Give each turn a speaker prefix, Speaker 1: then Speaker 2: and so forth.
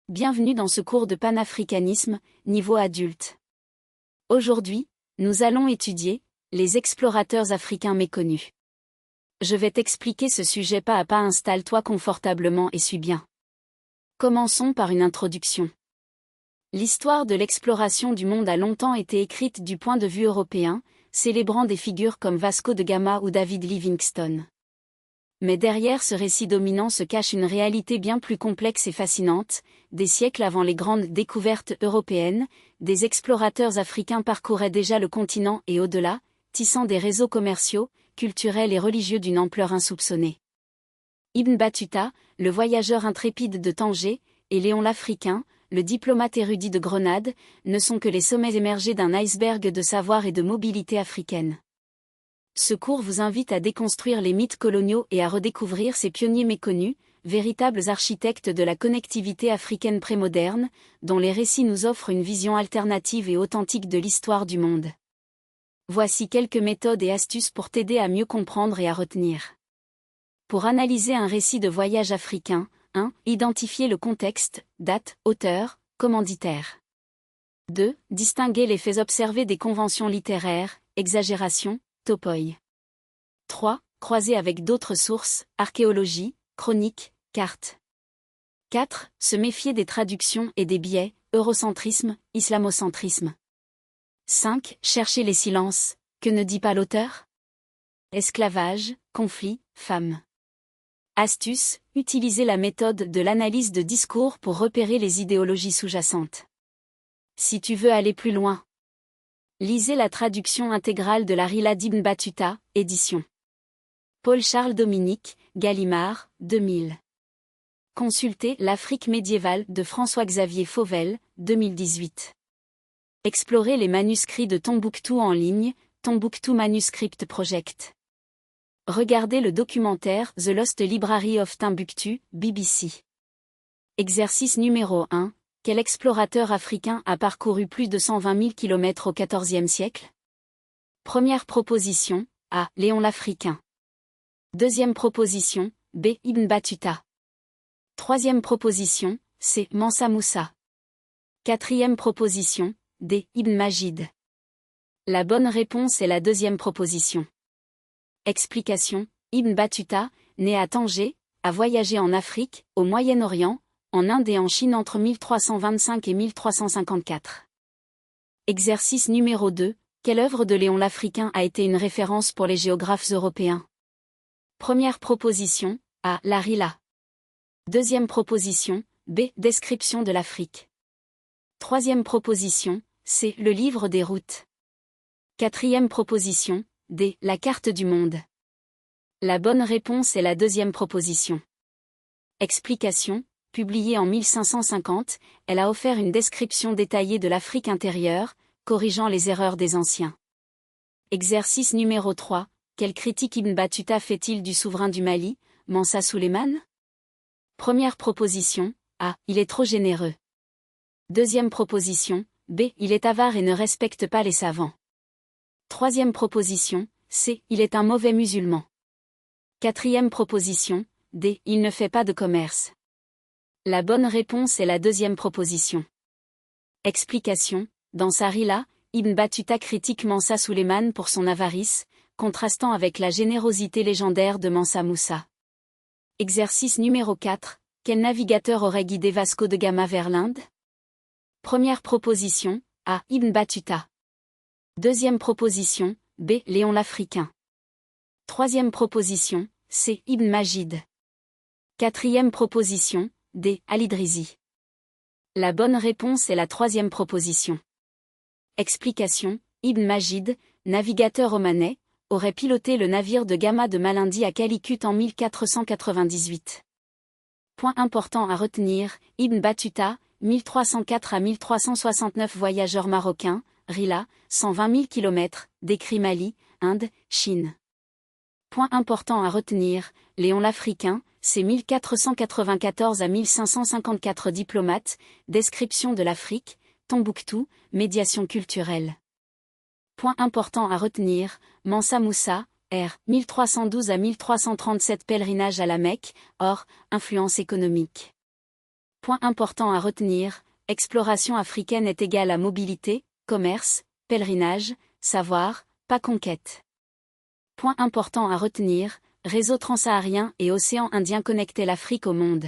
Speaker 1: Bienvenue dans ce cours de panafricanisme, niveau adulte. Aujourd'hui, nous allons étudier les explorateurs africains méconnus. Je vais t'expliquer ce sujet pas à pas. Installe-toi confortablement et suis bien. Commençons par une introduction. L'histoire de l'exploration du monde a longtemps été écrite du point de vue européen, célébrant des figures comme Vasco de Gama ou David Livingstone. Mais derrière ce récit dominant se cache une réalité bien plus complexe et fascinante. Des siècles avant les grandes découvertes européennes, des explorateurs africains parcouraient déjà le continent et au-delà, tissant des réseaux commerciaux, culturels et religieux d'une ampleur insoupçonnée. Ibn Battuta, le voyageur intrépide de Tanger, et Léon l'Africain, le diplomate érudit de Grenade, ne sont que les sommets émergés d'un iceberg de savoir et de mobilité africaine. Ce cours vous invite à déconstruire les mythes coloniaux et à redécouvrir ces pionniers méconnus, véritables architectes de la connectivité africaine prémoderne, dont les récits nous offrent une vision alternative et authentique de l'histoire du monde. Voici quelques méthodes et astuces pour t'aider à mieux comprendre et à retenir. Pour analyser un récit de voyage africain, 1. Identifier le contexte, date, auteur, commanditaire. 2. Distinguer les faits observés des conventions littéraires, exagération, topoi. 3. Croiser avec d'autres sources, archéologie, chroniques, cartes. 4. Se méfier des traductions et des biais, eurocentrisme, islamocentrisme. 5. Chercher les silences, que ne dit pas l'auteur? Esclavage, conflit, femmes. Astuce, utiliser la méthode de l'analyse de discours pour repérer les idéologies sous-jacentes. Si tu veux aller plus loin, lisez la traduction intégrale de la Rila d'Ibn Battuta, édition Paul-Charles Dominique, Gallimard, 2000. Consultez L'Afrique médiévale de François-Xavier Fauvel, 2018. Explorez les manuscrits de Tombouctou en ligne, Tombouctou Manuscript Project. Regardez le documentaire The Lost Library of Timbuktu, BBC. Exercice numéro 1. Quel explorateur africain a parcouru plus de 120 000 km au XIVe siècle? Première proposition, A. Léon l'Africain. Deuxième proposition, B. Ibn Battuta. Troisième proposition, C. Mansa Moussa. Quatrième proposition, D. Ibn Majid. La bonne réponse est la deuxième proposition. Explication, Ibn Battuta, né à Tanger, a voyagé en Afrique, au Moyen-Orient, en Inde et en Chine entre 1325 et 1354. Exercice numéro 2. Quelle œuvre de Léon l'Africain a été une référence pour les géographes européens? Première proposition, A. La Rila. Deuxième proposition, B. Description de l'Afrique. Troisième proposition, C. Le livre des routes. Quatrième proposition, D. La carte du monde. La bonne réponse est la deuxième proposition. Explication, publiée en 1550, elle a offert une description détaillée de l'Afrique intérieure, corrigeant les erreurs des anciens. Exercice numéro 3. Quelle critique Ibn Battuta fait-il du souverain du Mali, Mansa Souleymane? Première proposition, A. Il est trop généreux. Deuxième proposition, B. Il est avare et ne respecte pas les savants. Troisième proposition, C. Il est un mauvais musulman. Quatrième proposition, D. Il ne fait pas de commerce. La bonne réponse est la deuxième proposition. Explication, dans sa Rila, Ibn Battuta critique Mansa Souleymane pour son avarice, contrastant avec la générosité légendaire de Mansa Moussa. Exercice numéro 4. Quel navigateur aurait guidé Vasco de Gama vers l'Inde? Première proposition, A. Ibn Battuta. Deuxième proposition, B. Léon l'Africain. Troisième proposition, C. Ibn Majid. Quatrième proposition, D. Al-Idrisi. La bonne réponse est la troisième proposition. Explication, Ibn Majid, navigateur omanais, aurait piloté le navire de Gama de Malindi à Calicut en 1498. Point important à retenir, Ibn Battuta, 1304 à 1369 voyageur marocain, Rila, 120 000 km, décrit Mali, Inde, Chine. Point important à retenir, Léon l'Africain, c'est 1494 à 1554 diplomate, description de l'Afrique, Tombouctou, médiation culturelle. Point important à retenir, Mansa Moussa, R. 1312 à 1337 pèlerinage à la Mecque, or, influence économique. Point important à retenir, exploration africaine est égale à mobilité, commerce, pèlerinage, savoir, pas conquête. Point important à retenir, réseau transsaharien et océan Indien connectaient l'Afrique au monde.